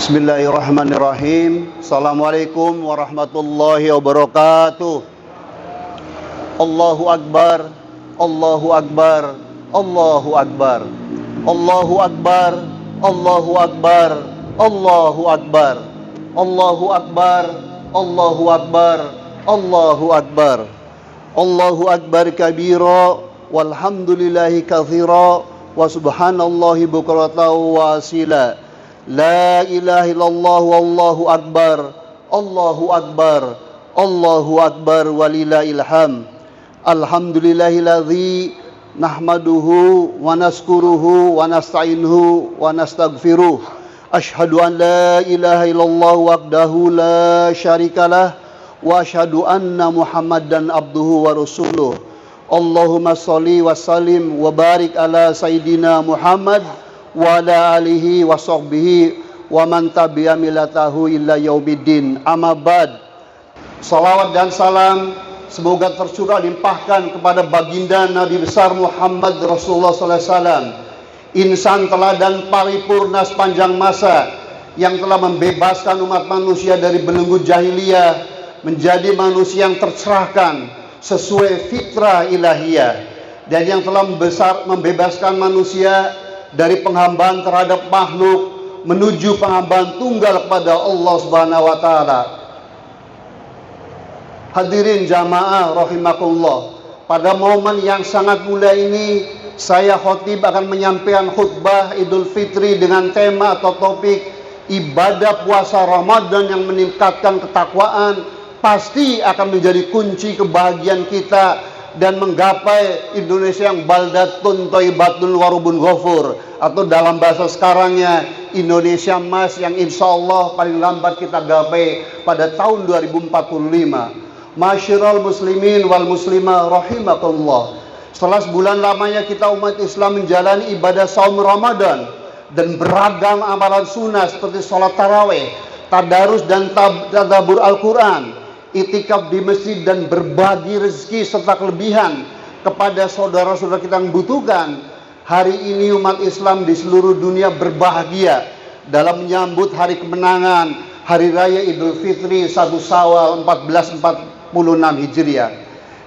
Bismillahirrahmanirrahim. Assalamualaikum warahmatullahi wabarakatuh. Allahu Akbar, Allahu Akbar, Allahu Akbar, Allahu Akbar, Allahu Akbar, Allahu Akbar, Allahu Akbar, Allahu Akbar, Allahu Akbar, Allahu Akbar kabira, walhamdulillahi katsira, wa subhanallahi bukratan wa asila. La ilaha illallah wallahu akbar, Allahu akbar, Allahu akbar walillahil hamd. Alhamdulillahilladzi nahmaduhu wa naskuruhu wa nasta'inuhu wa nastaghfiruh. Asyhadu an la ilaha illallah wahdahu la syarikalah wa asyhadu anna Muhammadan abduhu wa rasuluh. Allahumma sholli wa sallim wa barik ala sayyidina Muhammad wa ala alihi wa sahbihi wa man tabi'a millatahu illa yaumiddin. Amma ba'd. Salawat dan salam semoga tercurah limpahkan kepada baginda Nabi besar Muhammad Rasulullah sallallahu alaihi wasallam, insan teladan paripurna sepanjang masa yang telah membebaskan umat manusia dari belenggu jahiliyah menjadi manusia yang tercerahkan sesuai fitrah ilahiyah, dan yang telah membebaskan manusia dari penghambaan terhadap makhluk menuju penghambaan tunggal kepada Allah Subhanahu wa taala. Hadirin jamaah rahimakumullah, pada momen yang sangat mulia ini saya khotib akan menyampaikan khutbah Idul Fitri dengan tema atau topik ibadah puasa Ramadan yang meningkatkan ketakwaan pasti akan menjadi kunci kebahagiaan kita dan menggapai Indonesia yang baldatun thayyibatun warubun ghafur, atau dalam bahasa sekarangnya Indonesia emas yang insya Allah paling lambat kita gapai pada tahun 2045. Masyiral muslimin wal muslimah rahimakumullah, setelah sebulan lamanya kita umat Islam menjalani ibadah saum Ramadan dan beragam amalan sunnah seperti sholat taraweh, tadarus dan tadabbur Al-Quran, itikaf di masjid dan berbagi rezeki serta kelebihan kepada saudara-saudara kita yang membutuhkan. Hari ini umat Islam di seluruh dunia berbahagia dalam menyambut hari kemenangan Hari Raya Idul Fitri 1 Syawal 1446 Hijriah.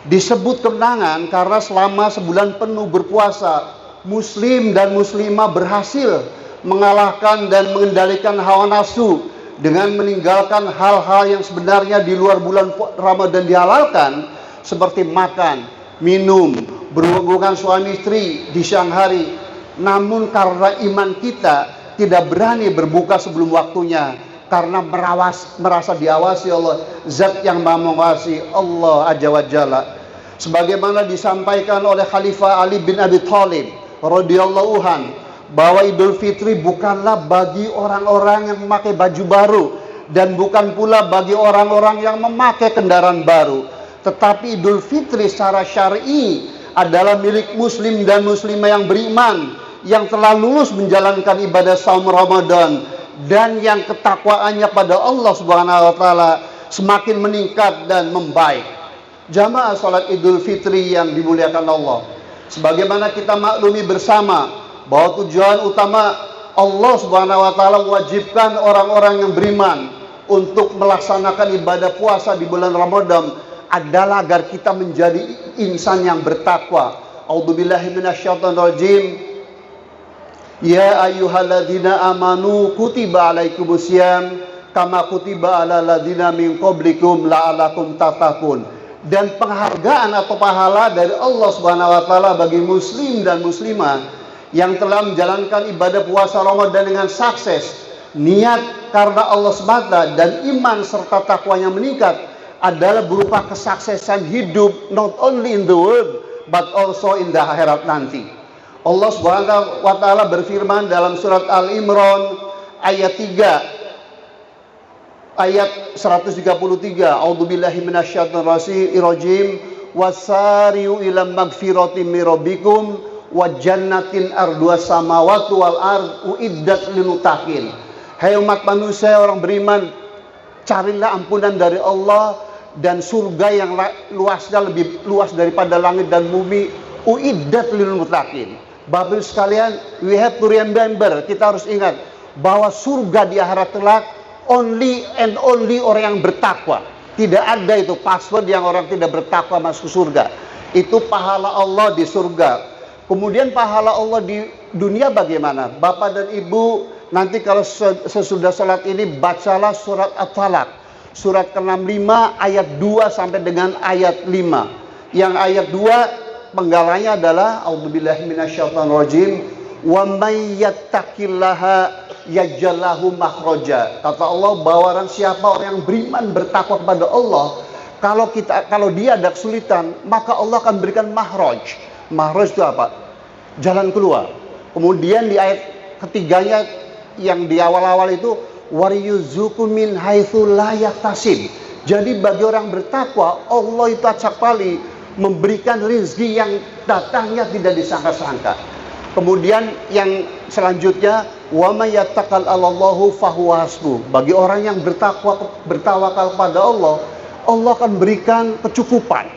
Disebut kemenangan karena selama sebulan penuh berpuasa, muslim dan muslimah berhasil mengalahkan dan mengendalikan hawa nafsu dengan meninggalkan hal-hal yang sebenarnya di luar bulan Ramadan dihalalkan, seperti makan, minum, berhubungan suami istri di siang hari. Namun karena iman kita tidak berani berbuka sebelum waktunya karena merasa diawasi Allah, Zat yang Maha Mengawasi, Allah Azza wa Jalla. Sebagaimana disampaikan oleh Khalifah Ali bin Abi Thalib radhiyallahu anhu, bahwa Idul Fitri bukanlah bagi orang-orang yang memakai baju baru dan bukan pula bagi orang-orang yang memakai kendaraan baru, tetapi Idul Fitri secara syar'i adalah milik muslim dan muslimah yang beriman yang telah lulus menjalankan ibadah saum Ramadan dan yang ketakwaannya pada Allah Subhanahu wa taala semakin meningkat dan membaik. Jamaah salat Idul Fitri yang dimuliakan Allah, sebagaimana kita maklumi bersama bahwa tujuan utama Allah Subhanahu wa taala mewajibkan orang-orang yang beriman untuk melaksanakan ibadah puasa di bulan Ramadan adalah agar kita menjadi insan yang bertakwa. A'udzubillahi minasyaitonirrajim. Ya ayyuhalladzina amanu kutiba alaikumusiyam kama kutiba alal ladzina min qablikum la'allakum tattaqun. Dan penghargaan atau pahala dari Allah Subhanahu wa taala bagi muslim dan muslimah yang telah menjalankan ibadah puasa Ramadan dengan sukses, niat karena Allah semata dan iman serta takwanya meningkat adalah berupa kesuksesan hidup not only in the world but also in the akhirat nanti. Allah Subhanahu wa taala berfirman dalam surat Al-Imran ayat 3 ayat 133, A'udzubillahi minasyaitonirrajim, wasari'u ila magfiratin mir rabbikum wa jannatin arduas samawati wal ard uiddat lil muttaqin. Hai umat manusia orang beriman, carilah ampunan dari Allah dan surga yang luasnya lebih luas daripada langit dan bumi, uiddat lil muttaqin. Bapak sekalian, we have to remember, kita harus ingat bahwa surga di akhirat kelak only and only orang yang bertakwa. Tidak ada itu password yang orang tidak bertakwa masuk surga. Itu pahala Allah di surga. Kemudian pahala Allah di dunia bagaimana? Bapak dan Ibu, nanti kalau sesudah sholat ini bacalah surat At-Talaq, surat ke-65 ayat 2 sampai dengan ayat 5. Yang ayat 2 penggalanya adalah a'udzubillahi minasyaitonirrajim, wa may yattaqillaha yaj'allahu makhraja. Kata Allah bahwa orang siapa orang yang beriman bertakwa kepada Allah, kalau dia ada kesulitan, maka Allah akan berikan makhraj. Makhraj itu apa? Jalan keluar. Kemudian di ayat ketiganya yang di awal-awal itu wariyuzuku min haitsu la yahtasib. Jadi bagi orang bertakwa, Allah itu acak kali memberikan rezeki yang datangnya tidak disangka-sangka. Kemudian yang selanjutnya wa may yattaqal 'alallahu fahuwa hasbuh. Bagi orang yang bertawakal kepada Allah, Allah akan berikan kecukupan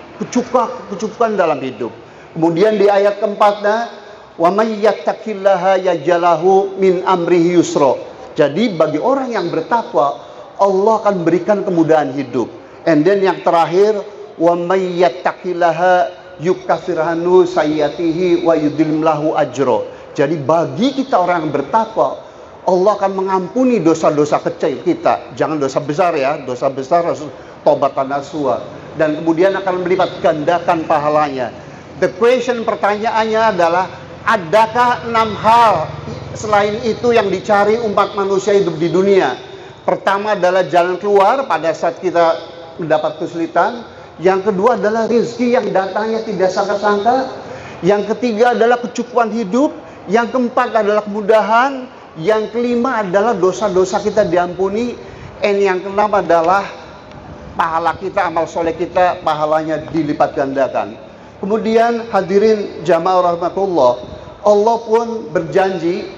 dalam hidup. Kemudian di ayat keempatnya wa may yattaqillaha yaj'alhu min amrihi yusra. Jadi bagi orang yang bertakwa, Allah akan berikan kemudahan hidup. And then yang terakhir wa may yattaqillaha yukaffir anhu sayyiatihi wa yudhim lahu ajra. Jadi bagi kita orang yang bertakwa, Allah akan mengampuni dosa-dosa kecil kita. Jangan dosa besar ya, dosa besar harus tobatan nasuha, dan kemudian akan melipat gandakan pahalanya. The question, pertanyaannya adalah, adakah 6 hal selain itu yang dicari umat manusia hidup di dunia? Pertama adalah jalan keluar pada saat kita mendapat kesulitan. Yang kedua adalah rezeki yang datangnya tidak sangka-sangka. Yang ketiga adalah kecukupan hidup. Yang keempat adalah kemudahan. Yang kelima adalah dosa-dosa kita diampuni. Dan yang keenam adalah pahala kita, amal soleh kita, pahalanya dilipat gandakan. Kemudian hadirin jamaah rahmatullah, Allah pun berjanji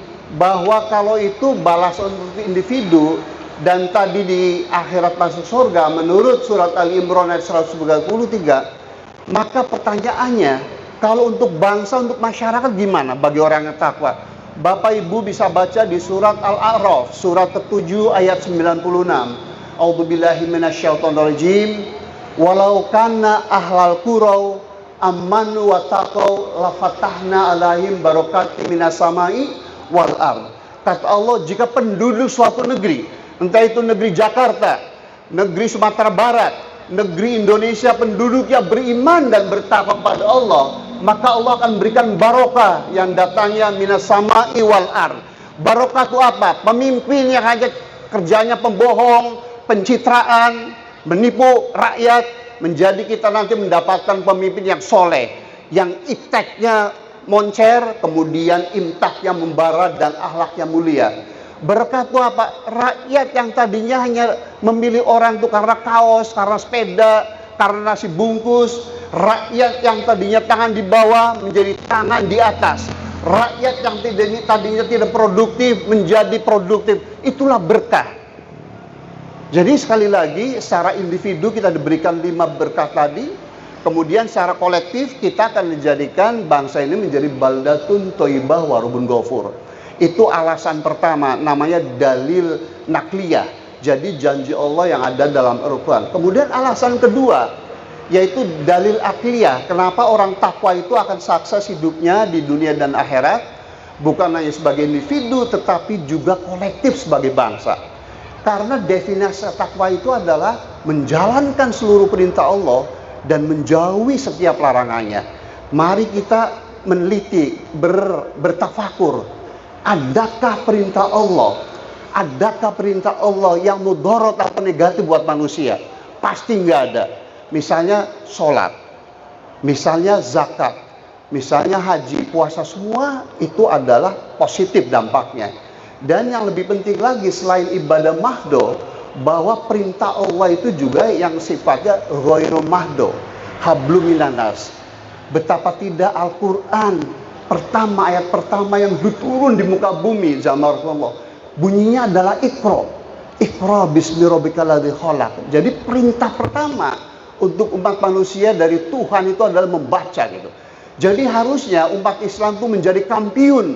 bahwa kalau itu balas untuk individu, dan tadi di akhirat masuk surga menurut surat Ali Imran ayat 133, maka pertanyaannya, kalau untuk bangsa, untuk masyarakat gimana bagi orang yang takwa? Bapak Ibu bisa baca di surat Al-A'raf, surat ke-7 ayat 96. A'udzubillahi minasyaitonirrajim. Walau kana ahlal qura amanu wa taqaw la fatahna alaihim barakatim minas samai wal ard. Kata Allah, jika penduduk suatu negeri, entah itu negeri Jakarta, negeri Sumatera Barat, negeri Indonesia, penduduknya beriman dan bertakwa kepada Allah, maka Allah akan berikan barokah yang datangnya minas sama'i wal ard. Barokah itu apa? Pemimpin yang hanya kerjanya pembohong, pencitraan, menipu rakyat, menjadi kita nanti mendapatkan pemimpin yang soleh, yang ipteknya moncer, kemudian imtaknya membara dan akhlaknya mulia. Berkat itu apa? Rakyat yang tadinya hanya memilih orang itu karena kaos, karena sepeda, karena nasi bungkus. Rakyat yang tadinya tangan di bawah menjadi tangan di atas. Rakyat yang tadinya tidak produktif menjadi produktif. Itulah berkah. Jadi sekali lagi, secara individu kita diberikan 5 berkah tadi. Kemudian secara kolektif kita akan menjadikan bangsa ini menjadi baldatun thayyibah wa rabbun ghafur. Itu alasan pertama, namanya dalil nakliyah. Jadi janji Allah yang ada dalam Al-Quran. Kemudian alasan kedua, yaitu dalil akliyah. Kenapa orang takwa itu akan sukses hidupnya di dunia dan akhirat? Bukan hanya sebagai individu, tetapi juga kolektif sebagai bangsa. Karena definisi takwa itu adalah menjalankan seluruh perintah Allah dan menjauhi setiap larangannya. Mari kita meneliti, bertafakur. Adakah perintah Allah? Adakah perintah Allah yang mudarat atau negatif buat manusia? Pasti nggak ada. Misalnya sholat, misalnya zakat, misalnya haji, puasa, semua itu adalah positif dampaknya. Dan yang lebih penting lagi selain ibadah mahdo, bahwa perintah Allah itu juga yang sifatnya ghairu mahdo, hablum minanas. Betapa tidak Al-Quran ayat pertama yang turun di muka bumi zaman Rasulullah, bunyinya adalah Iqra bismi rabbikal ladzi khalaq. Jadi perintah pertama untuk umat manusia dari Tuhan itu adalah membaca gitu. Jadi harusnya umat Islam itu menjadi kampiun,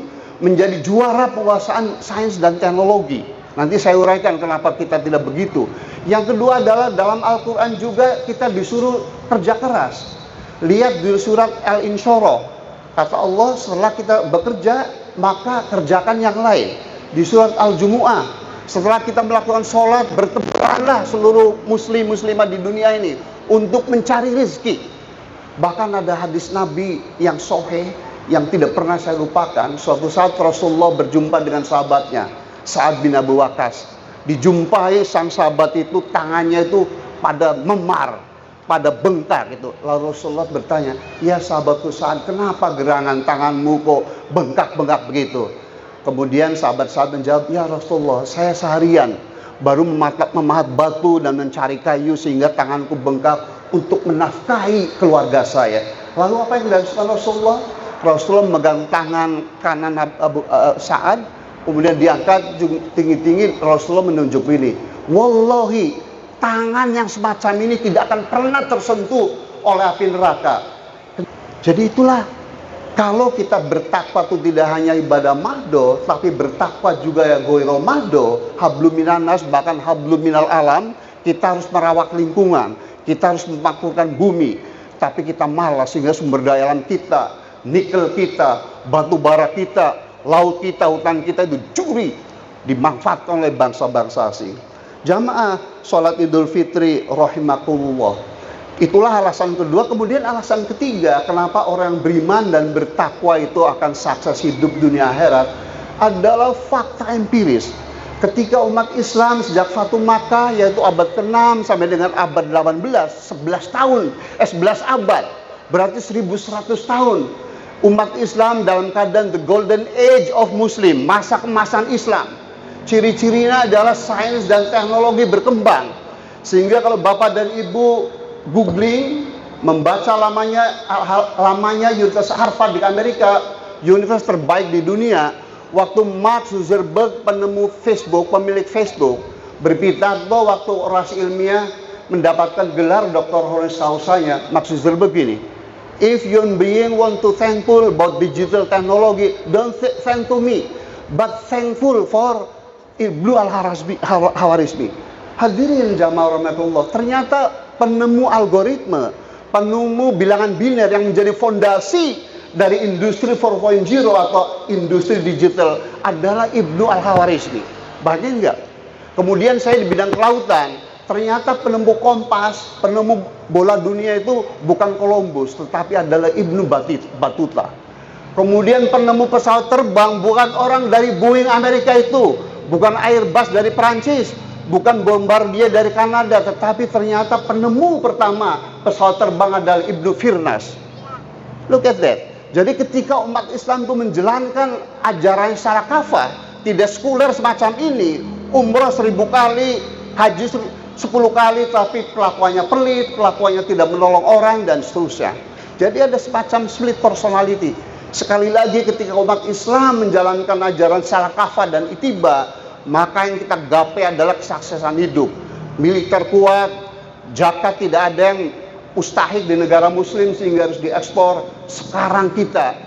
menjadi juara penguasaan sains dan teknologi. Nanti saya uraikan kenapa kita tidak begitu. Yang kedua adalah dalam Al-Quran juga kita disuruh kerja keras. Lihat di surat Al-Insyirah, kata Allah, setelah kita bekerja maka kerjakan yang lain. Di surat Al-Jumu'ah, setelah kita melakukan sholat, bertebaranlah seluruh muslim muslimah di dunia ini untuk mencari rezeki. Bahkan ada hadis Nabi yang sahih yang tidak pernah saya lupakan. Suatu saat Rasulullah berjumpa dengan sahabatnya Sa'ad bin Abi Waqqas. Dijumpai sang sahabat itu, tangannya itu pada memar, pada bengkak itu. Lalu Rasulullah bertanya, "Ya sahabatku Sa'ad, kenapa gerangan tanganmu kok bengkak-bengkak begitu?" Kemudian sahabat Sa'ad menjawab, "Ya Rasulullah, saya seharian baru memahat batu dan mencari kayu sehingga tanganku bengkak untuk menafkahi keluarga saya." Lalu apa yang dilakukan Rasulullah? Rasulullah memegang tangan kanan Sa'ad, kemudian diangkat tinggi-tinggi. Rasulullah menunjuk ini, "Wallahi, tangan yang semacam ini tidak akan pernah tersentuh oleh api neraka." Jadi itulah, kalau kita bertakwa itu tidak hanya ibadah mahdo, tapi bertakwa juga ya goiro mahdo, hablum minan nas, bahkan hablum minal alam. Kita harus merawat lingkungan, kita harus memakmurkan bumi, tapi kita malas sehingga sumber daya alam kita, nikel kita, batu bara kita, laut kita, hutan kita itu curi, dimanfaatkan oleh bangsa-bangsa asing. Jamaah sholat Idul Fitri rahimakumullah. Itulah alasan kedua. Kemudian alasan ketiga, kenapa orang beriman dan bertakwa itu akan sukses hidup dunia akhirat, adalah fakta empiris. Ketika umat Islam sejak Fatu Makkah, yaitu abad ke-6 sampai dengan abad 18, 11 tahun, 11 abad, berarti 1100 tahun. Umat Islam dalam keadaan the golden age of Muslim, masa kemasan Islam. Ciri-cirinya adalah sains dan teknologi berkembang. Sehingga kalau Bapak dan Ibu googling, membaca lamanya Universitas Harvard di Amerika, universitas terbaik di dunia, waktu Mark Zuckerberg, penemu Facebook, pemilik Facebook, berpidato waktu orasi ilmiah mendapatkan gelar Dr. Honoris Causa-nya, Mark Zuckerberg ini, "If human being want to thankful about digital technology, don't thank to me, but thankful for Ibnu Al-Khawarizmi." Hadirin jamaah rahmatullah, ternyata penemu algoritma, penemu bilangan biner yang menjadi fondasi dari industri 4.0 atau industri digital adalah Ibnu Al-Khawarizmi. Banyak enggak? Kemudian saya di bidang kelautan, ternyata penemu kompas, penemu bola dunia itu bukan Columbus, tetapi adalah Ibnu Battuta. Kemudian penemu pesawat terbang bukan orang dari Boeing Amerika itu, bukan Airbus dari Prancis, bukan Bombardier dari Kanada, tetapi ternyata penemu pertama pesawat terbang adalah Ibnu Firnas. Look at that. Jadi ketika umat Islam itu menjalankan ajaran secara kafah, tidak sekuler semacam ini, umrah 1000 kali, haji 10 kali, tapi kelakuannya pelit, kelakuannya tidak menolong orang, dan seterusnya. Jadi ada semacam split personality. Sekali lagi, ketika umat Islam menjalankan ajaran secara kafah dan itiba, maka yang kita gapai adalah kesuksesan hidup. Militer kuat, zakat tidak ada yang mustahik di negara muslim sehingga harus diekspor. Sekarang kita,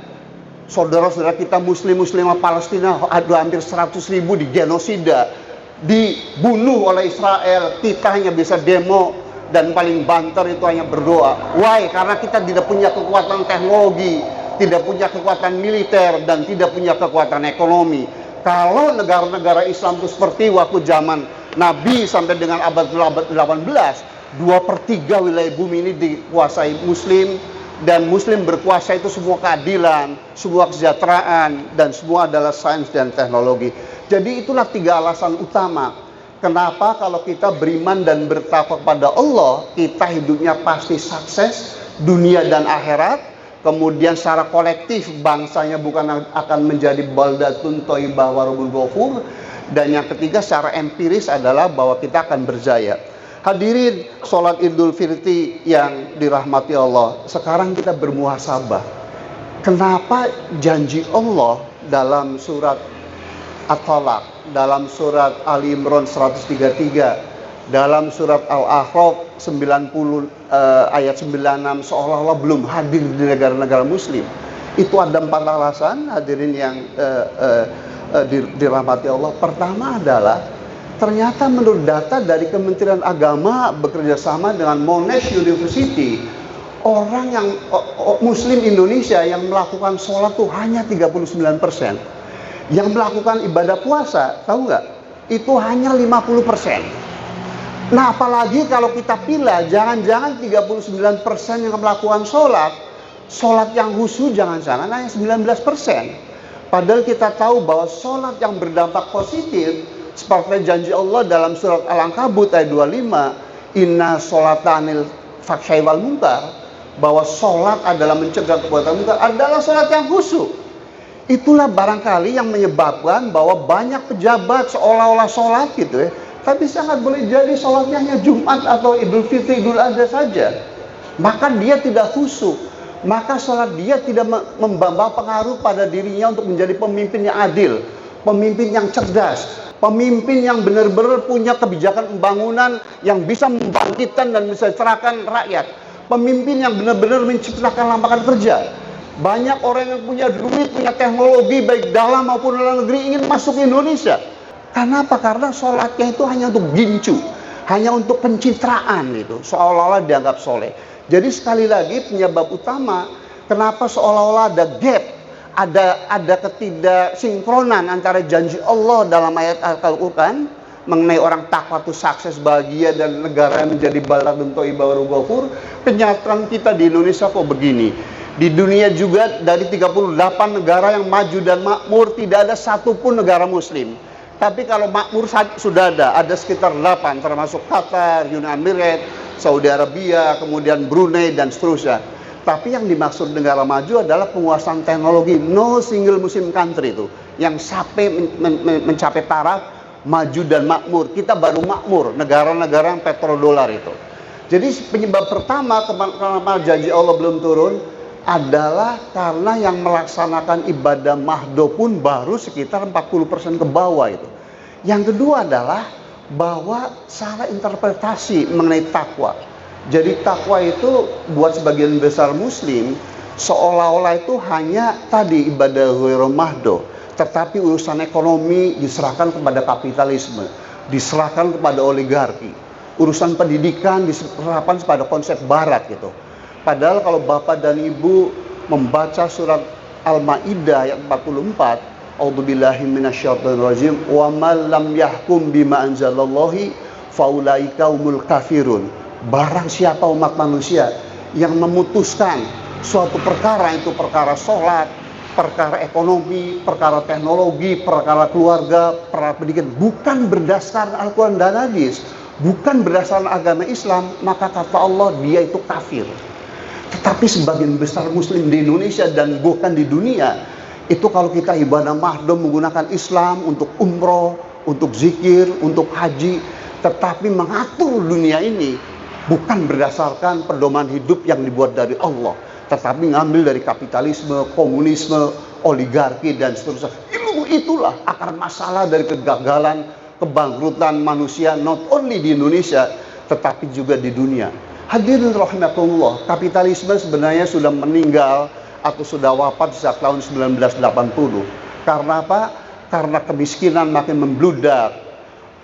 saudara-saudara kita muslimah Palestina, ada hampir 100.000 digenosida, dibunuh oleh Israel. Kita hanya bisa demo dan paling banter itu hanya berdoa. Why? Karena kita tidak punya kekuatan teknologi, tidak punya kekuatan militer, dan tidak punya kekuatan ekonomi. Kalau negara-negara Islam itu seperti waktu zaman Nabi sampai dengan abad 18, 2/3 wilayah bumi ini dikuasai Muslim, dan Muslim berkuasa itu semua keadilan, semua kesejahteraan, dan semua adalah sains dan teknologi. Jadi itulah 3 alasan utama kenapa kalau kita beriman dan bertakwa kepada Allah, kita hidupnya pasti sukses dunia dan akhirat. Kemudian secara kolektif bangsanya bukan akan menjadi baldatun thayyibah wa rabbul ghafur. Dan yang ketiga secara empiris adalah bahwa kita akan berjaya. Hadirin sholat Idul Fitri yang dirahmati Allah, sekarang kita bermuhasabah. Kenapa janji Allah dalam surat At-Talaq, dalam surat Ali Imran 133, dalam surat Al-A'raf 90 ayat 96 seolah-olah belum hadir di negara-negara muslim? Itu ada 4 alasan, hadirin yang dirahmati Allah. Pertama adalah, ternyata menurut data dari Kementerian Agama bekerja sama dengan Monash University, orang yang Muslim Indonesia yang melakukan sholat tuh hanya 39%. Yang melakukan ibadah puasa, tahu nggak? Itu hanya 50%. Nah, apalagi kalau kita pilih, jangan-jangan 39% yang melakukan sholat yang khusyuk jangan-jangan hanya 19%. Padahal kita tahu bahwa sholat yang berdampak positif, seperti janji Allah dalam surat Al-Ankabut ayat 25, inna sholatanil fakshay wal munkar, bahwa sholat adalah mencegah perbuatan munkar, adalah sholat yang khusyuk. Itulah barangkali yang menyebabkan bahwa banyak pejabat seolah-olah sholat gitu ya, tapi sangat boleh jadi sholatnya hanya Jumat atau Idul Fitri, Idul Adha saja. Maka dia tidak khusyuk. Maka sholat dia tidak membawa pengaruh pada dirinya untuk menjadi pemimpin yang adil, pemimpin yang cerdas, pemimpin yang benar-benar punya kebijakan pembangunan yang bisa membangkitkan dan mensejahterakan rakyat, pemimpin yang benar-benar menciptakan lapangan kerja. Banyak orang yang punya duit, punya teknologi baik dalam maupun luar negeri ingin masuk ke Indonesia. Kenapa? Karena sholatnya itu hanya untuk gincu, hanya untuk pencitraan itu, seolah-olah dianggap soleh. Jadi sekali lagi penyebab utama kenapa seolah-olah ada gap, ada ketidaksinkronan antara janji Allah dalam ayat Al-Quran mengenai orang takwa itu sukses, bahagia, dan negara yang menjadi baladun thayyibah wa ghafur. Kenyataan kita di Indonesia kok begini. Di dunia juga dari 38 negara yang maju dan makmur, tidak ada satupun negara muslim. Tapi kalau makmur sudah ada sekitar 8, termasuk Qatar, Uni Emirat, Saudi Arabia, kemudian Brunei, dan seterusnya. Tapi yang dimaksud negara maju adalah penguasaan teknologi. No single Muslim country itu yang sampai mencapai taraf maju dan makmur. Kita baru makmur, negara-negara yang petrodolar itu. Jadi penyebab pertama kenapa janji Allah belum turun adalah karena yang melaksanakan ibadah mahdo pun baru sekitar 40% ke bawah itu. Yang kedua adalah bahwa salah interpretasi mengenai takwa. Jadi takwa itu buat sebagian besar muslim seolah-olah itu hanya tadi ibadah ghairu mahdo, tetapi urusan ekonomi diserahkan kepada kapitalisme, diserahkan kepada oligarki. Urusan pendidikan diserahkan kepada konsep barat gitu. Padahal kalau Bapak dan Ibu membaca surat Al-Maidah ayat 44, a'udzubillahi minasyaitonirrajim, wa man lam yahkum bima anzalallahi faulaika humul kafirun. Barang siapa umat manusia yang memutuskan suatu perkara, itu perkara sholat, perkara ekonomi, perkara teknologi, perkara keluarga, perkara pendidikan, bukan berdasarkan Al-Quran dan Hadis, bukan berdasarkan agama Islam, maka kata Allah dia itu kafir. Tetapi sebagian besar muslim di Indonesia dan bukan di dunia, itu kalau kita ibadah mahdo menggunakan Islam untuk umroh, untuk zikir, untuk haji, tetapi mengatur dunia ini bukan berdasarkan pedoman hidup yang dibuat dari Allah, tetapi ngambil dari kapitalisme, komunisme, oligarki, dan seterusnya. Itulah akar masalah dari kegagalan, kebangkrutan manusia, not only di Indonesia, tetapi juga di dunia. Hadirin rahimakumullah, kapitalisme sebenarnya sudah meninggal atau sudah wafat sejak tahun 1980. Karena apa? Karena kemiskinan makin membludak,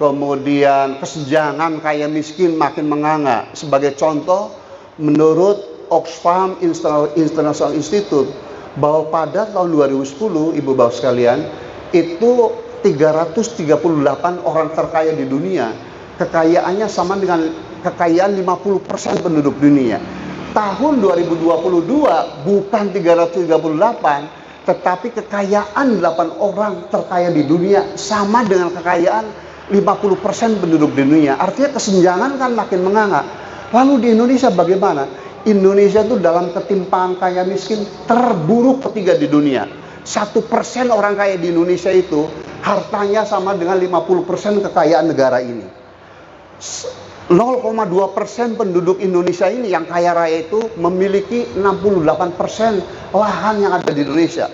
kemudian kesenjangan kaya miskin makin menganga. Sebagai contoh, menurut Oxfam International Institute, bahwa pada tahun 2010, ibu bapak sekalian, itu 338 orang terkaya di dunia, kekayaannya sama dengan kekayaan 50% penduduk dunia. Tahun 2022 bukan 338, tetapi kekayaan 8 orang terkaya di dunia sama dengan kekayaan 50% penduduk di dunia. Artinya kesenjangan kan makin menganga. Lalu di Indonesia bagaimana? Indonesia itu dalam ketimpangan kaya miskin terburuk ketiga di dunia. 1% orang kaya di Indonesia itu hartanya sama dengan 50% kekayaan negara ini. 0,2% penduduk Indonesia ini yang kaya raya itu memiliki 68% lahan yang ada di Indonesia.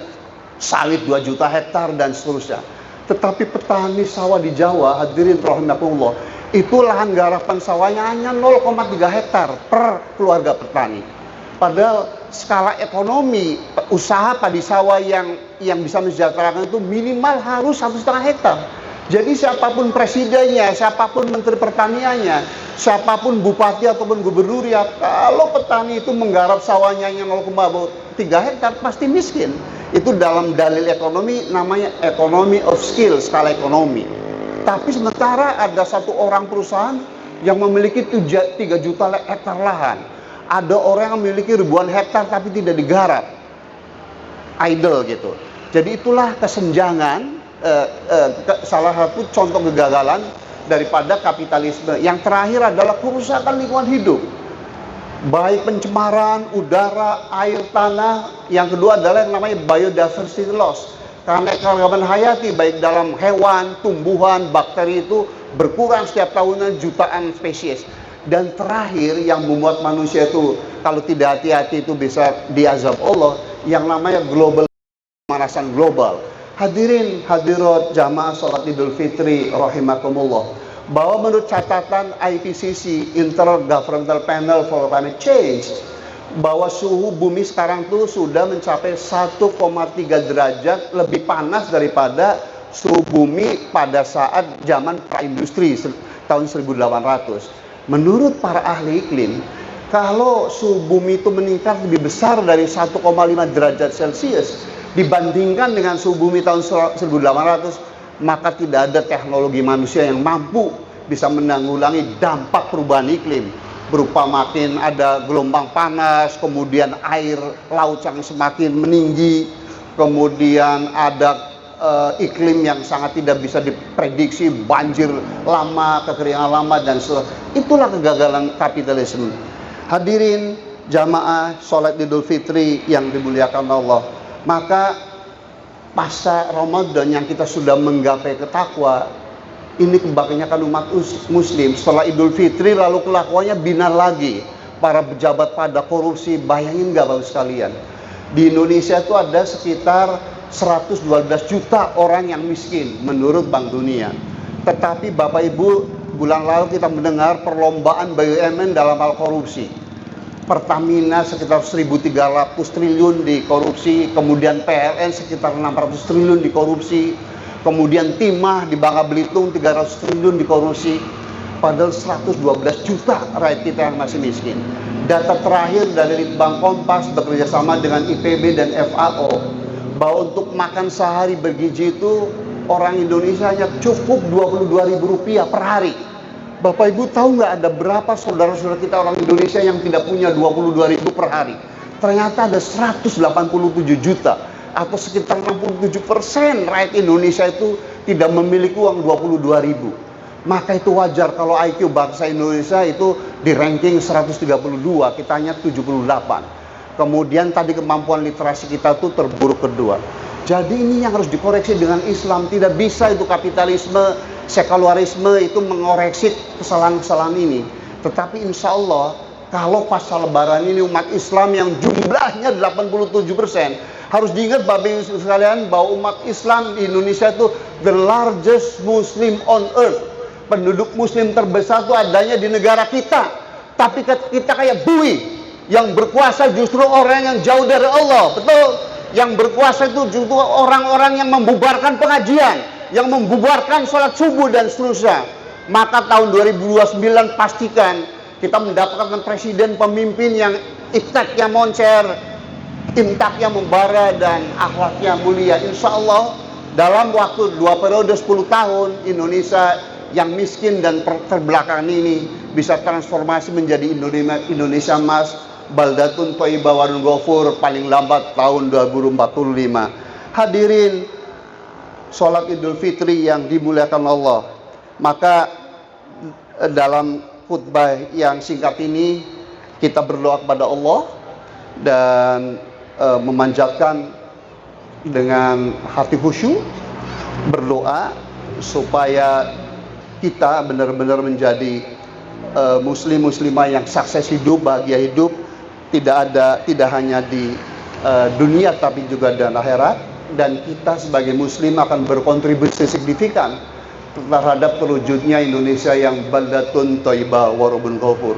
Sawit 2 juta hektar dan seterusnya. Tetapi petani sawah di Jawa, hadirin rahimakumullah, itu lahan garapan sawahnya hanya 0,3 hektar per keluarga petani. Padahal skala ekonomi usaha padi sawah yang bisa mensejahterakan itu minimal harus 1,5 hektar. Jadi siapapun presidennya, siapapun menteri pertaniannya, siapapun bupati ataupun gubernur ya, kalau petani itu menggarap sawahnya yang 0,3 hektar pasti miskin. Itu dalam dalil ekonomi namanya economy of skill, skala ekonomi. Tapi sementara ada satu orang perusahaan yang memiliki 3 juta hektar lahan. Ada orang yang memiliki ribuan hektar tapi tidak digarap, idle gitu. Jadi itulah kesenjangan, salah satu contoh kegagalan daripada kapitalisme. Yang terakhir adalah kerusakan lingkungan hidup, baik pencemaran udara, air, tanah. Yang kedua adalah yang namanya biodiversity loss, karena keragaman hayati baik dalam hewan, tumbuhan, bakteri itu berkurang setiap tahunnya jutaan spesies. Dan terakhir yang membuat manusia itu kalau tidak hati-hati itu bisa diazab Allah, yang namanya global, pemanasan global. Hadirin hadirat jamaah sholat Idul Fitri rahimakumullah, bahwa menurut catatan IPCC, Intergovernmental Panel for Climate Change, bahwa suhu bumi sekarang tuh sudah mencapai 1,3 derajat lebih panas daripada suhu bumi pada saat zaman praindustri tahun 1800. Menurut para ahli iklim, kalau suhu bumi itu meningkat lebih besar dari 1,5 derajat Celcius dibandingkan dengan suhu bumi tahun 1800, maka tidak ada teknologi manusia yang mampu bisa menanggulangi dampak perubahan iklim, berupa makin ada gelombang panas, kemudian air laut yang semakin meninggi, kemudian ada iklim yang sangat tidak bisa diprediksi, banjir lama, kekeringan lama, dan itulah kegagalan kapitalisme. Hadirin jamaah sholat Idul Fitri yang dimuliakan Allah, maka pasca Ramadan yang kita sudah menggapai ketakwa ini, kebanyakan umat muslim setelah Idul Fitri lalu kelakuannya bina lagi, para pejabat pada korupsi. Bayangin nggak Bapak sekalian, di Indonesia itu ada sekitar 112 juta orang yang miskin menurut Bank Dunia. Tetapi Bapak Ibu, bulan lalu kita mendengar perlombaan BUMN dalam hal korupsi. Pertamina sekitar 1.300 triliun dikorupsi, kemudian PLN sekitar 600 triliun dikorupsi, kemudian Timah di Bangka Belitung 300 triliun dikorupsi. Padahal 112 juta rakyat kita yang masih miskin. Data terakhir dari Litbang Kompas bekerjasama dengan IPB dan FAO, bahwa untuk makan sehari bergizi itu orang Indonesia hanya cukup Rp22.000 per hari. Bapak Ibu tahu nggak ada berapa saudara-saudara kita orang Indonesia yang tidak punya 22.000 per hari? Ternyata ada 187 juta atau sekitar 67% rakyat Indonesia itu tidak memiliki uang 22.000. Maka itu wajar kalau IQ bangsa Indonesia itu di ranking 132, kita hanya 78. Kemudian tadi kemampuan literasi kita tuh terburuk kedua. Jadi ini yang harus dikoreksi dengan Islam. Tidak bisa itu kapitalisme, sekularisme itu mengoreksi kesalahan-kesalahan ini. Tetapi insya Allah kalau pasca lebaran ini umat Islam yang jumlahnya 87%, harus diingat Bapak Ibu sekalian bahwa umat Islam di Indonesia itu the largest Muslim on earth. Penduduk Muslim terbesar itu adanya di negara kita. Tapi kita kayak bui. Yang berkuasa justru orang yang jauh dari Allah, betul? Yang berkuasa itu justru orang-orang yang membubarkan pengajian, yang membubarkan sholat subuh dan seterusnya. Maka tahun 2029 pastikan kita mendapatkan presiden pemimpin yang ipteknya moncer, imtaknya membara, dan akhlaknya mulia. Insya Allah dalam waktu 2 periode 10 tahun Indonesia yang miskin dan terbelakang ini bisa transformasi menjadi Indonesia Emas, baldatun thayyibah wa ghafur, paling lambat tahun 2045. Hadirin sholat Idul Fitri yang dimuliakan Allah, maka dalam khutbah yang singkat ini kita berdoa kepada Allah dan memanjatkan dengan hati khusyuk, berdoa supaya kita benar-benar menjadi muslim-muslimah yang sukses hidup, bahagia hidup, tidak hanya di dunia tapi juga di akhirat. Dan kita sebagai muslim akan berkontribusi signifikan terhadap terwujudnya Indonesia yang baldatun thayyibah wa rabbun ghafur.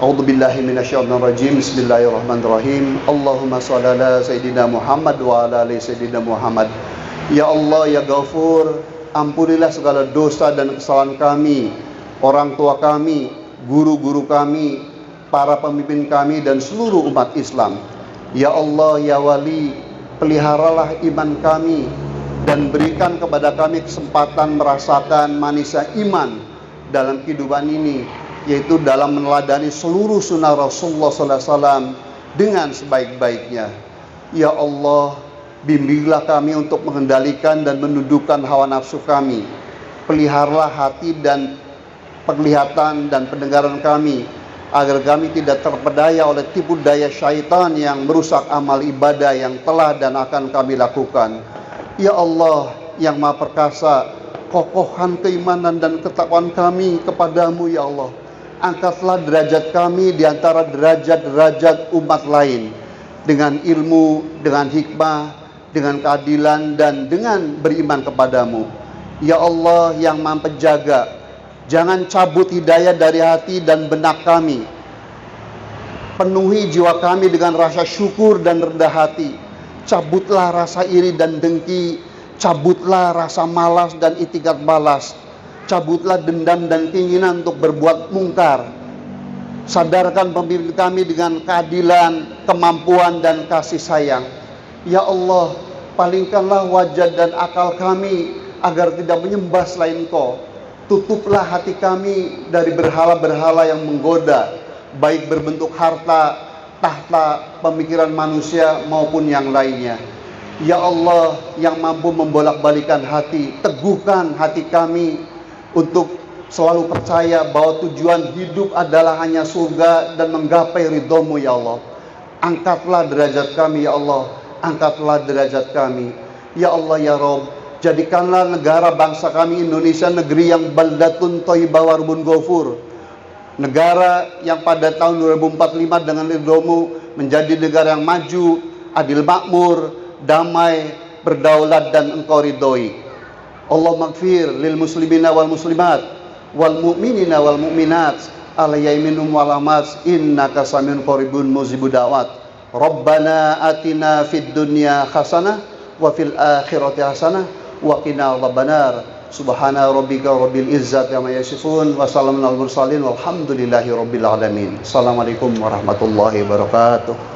A'udzu billahi minasyaitonir rajim. Bismillahirrahmanirrahim. Allahumma shalli ala sayyidina Muhammad wa ala ali sayyidina Muhammad. Ya Allah, ya Ghafur, ampunilah segala dosa dan kesalahan kami, orang tua kami, guru-guru kami, para pemimpin kami dan seluruh umat Islam. Ya Allah, ya Wali, peliharalah iman kami dan berikan kepada kami kesempatan merasakan manisnya iman dalam kehidupan ini, yaitu dalam meneladani seluruh sunnah Rasulullah SAW dengan sebaik-baiknya. Ya Allah, bimbinglah kami untuk mengendalikan dan menundukkan hawa nafsu kami. Peliharalah hati dan penglihatan dan pendengaran kami, agar kami tidak terpedaya oleh tipu daya syaitan yang merusak amal ibadah yang telah dan akan kami lakukan. Ya Allah yang Maha Perkasa, kokohkan keimanan dan ketakwaan kami kepadamu ya Allah. Angkatlah derajat kami di antara derajat-derajat umat lain dengan ilmu, dengan hikmah, dengan keadilan dan dengan beriman kepadamu. Ya Allah yang Maha Penjaga, jangan cabut hidayah dari hati dan benak kami. Penuhi jiwa kami dengan rasa syukur dan rendah hati. Cabutlah rasa iri dan dengki, cabutlah rasa malas dan itikat balas. Cabutlah dendam dan keinginan untuk berbuat mungkar. Sadarkan pemimpin kami dengan keadilan, kemampuan dan kasih sayang. Ya Allah, palingkanlah wajah dan akal kami agar tidak menyembah selain Engkau. Tutuplah hati kami dari berhala-berhala yang menggoda, baik berbentuk harta, tahta, pemikiran manusia maupun yang lainnya. Ya Allah yang mampu membolak-balikan hati, teguhkan hati kami untuk selalu percaya bahwa tujuan hidup adalah hanya surga dan menggapai ridho-Mu ya Allah. Angkatlah derajat kami ya Allah, angkatlah derajat kami. Ya Allah ya Rabb, jadikanlah negara bangsa kami Indonesia negeri yang baldatun thayyibah wa rabbun ghafur. Negara yang pada tahun 2045 dengan ridho-Mu menjadi negara yang maju, adil makmur, damai, berdaulat dan Engkau ridhoi. Allah maghfir lil muslimina wal muslimat wal mu'minina wal mu'minat alayya minhum wal amat innaka samiun qaribun mujibud da'wat. Rabbana atina fid dunya hasanah wa fil akhirati hasanah wa qina adzabannar. Subhana rabbika rabbil izzati amma yasifun wa salamun alal mursalin walhamdulillahi rabbil alamin. Assalamualaikum warahmatullahi wabarakatuh.